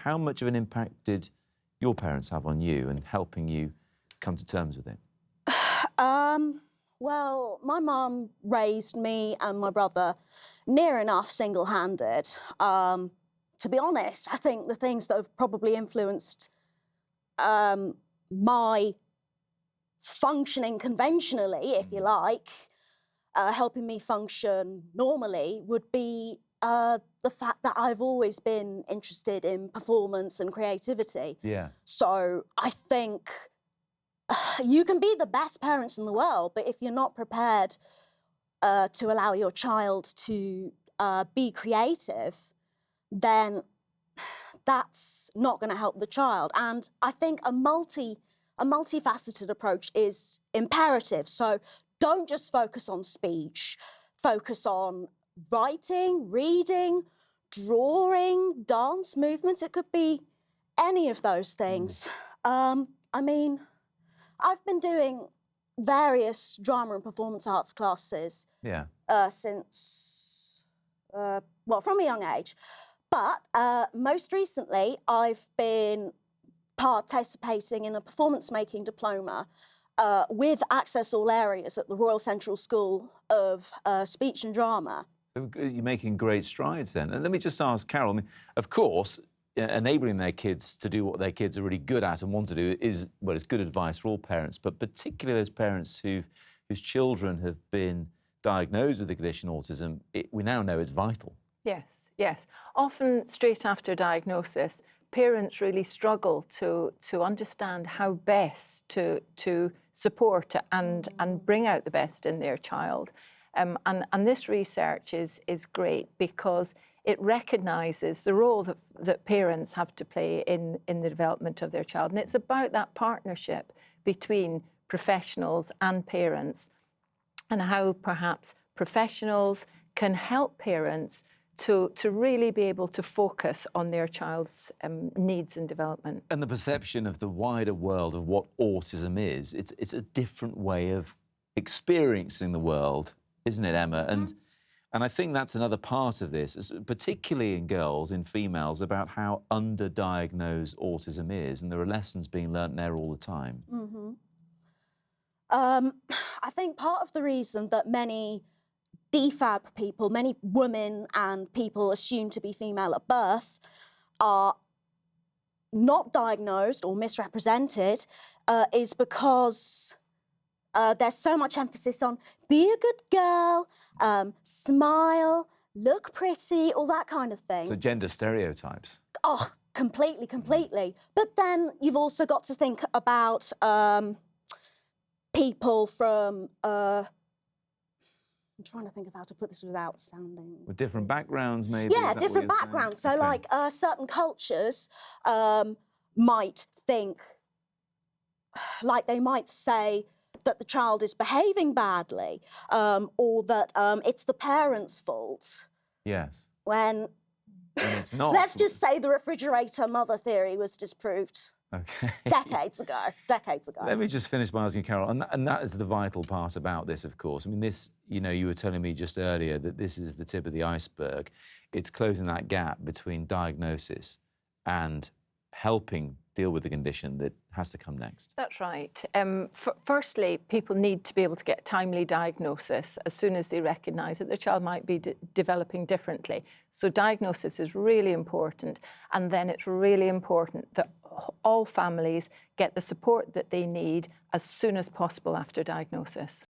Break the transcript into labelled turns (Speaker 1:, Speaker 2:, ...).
Speaker 1: how much of an impact did your parents have on you and helping you come to terms with it?
Speaker 2: Well, my mum raised me and my brother near enough single-handed. To be honest, I think the things that have probably influenced my functioning conventionally, if you like, helping me function normally, would be the fact that I've always been interested in performance and creativity.
Speaker 1: Yeah.
Speaker 2: So I think you can be the best parents in the world, but if you're not prepared to allow your child to be creative, then that's not going to help the child. And I think a multifaceted approach is imperative. So don't just focus on speech, focus on writing, reading, drawing, dance, movement. It could be any of those things. I mean, I've been doing various drama and performance arts classes since, well, from a young age. But most recently, I've been participating in a performance-making diploma with Access All Areas at the Royal Central School of Speech and Drama.
Speaker 1: So you're making great strides then. And let me just ask Carol, I mean, of course, enabling their kids to do what their kids are really good at and want to do is, well, it's good advice for all parents, but particularly those parents whose children have been diagnosed with the condition autism, we now know it's vital.
Speaker 3: Yes, yes. Often straight after diagnosis, parents really struggle to understand how best to support and bring out the best in their child. And this research is great because it recognises the role that parents have to play in the development of their child. And it's about that partnership between professionals and parents and how perhaps professionals can help parents to really be able to focus on their child's needs and development.
Speaker 1: And the perception of the wider world of what autism is, it's a different way of experiencing the world, isn't it, Emma? And I think that's another part of this, particularly in girls, in females, about how underdiagnosed autism is, and there are lessons being learnt there all the time.
Speaker 2: I think part of the reason that many DFAB people, many women and people assumed to be female at birth, are not diagnosed or misrepresented is because there's so much emphasis on be a good girl, smile, look pretty, all that kind of thing.
Speaker 1: So gender stereotypes.
Speaker 2: Oh, completely, completely. But then you've also got to think about people from, I'm trying to think of how to put this without sounding...
Speaker 1: With different backgrounds, maybe?
Speaker 2: Yeah, different backgrounds. So, like, certain cultures might think, like, they might say that the child is behaving badly or that it's the parents' fault.
Speaker 1: Yes.
Speaker 2: When
Speaker 1: it's not.
Speaker 2: Let's just say the refrigerator mother theory was disproved.
Speaker 1: Okay.
Speaker 2: Decades ago.
Speaker 1: Let me just finish by asking Carol, and that is the vital part about this, of course. I mean, this, you know, you were telling me just earlier that this is the tip of the iceberg. It's closing that gap between diagnosis and helping deal with the condition that has to come next.
Speaker 3: That's right. Firstly, people need to be able to get timely diagnosis as soon as they recognise that their child might be developing differently. So diagnosis is really important, and then it's really important that all families get the support that they need as soon as possible after diagnosis.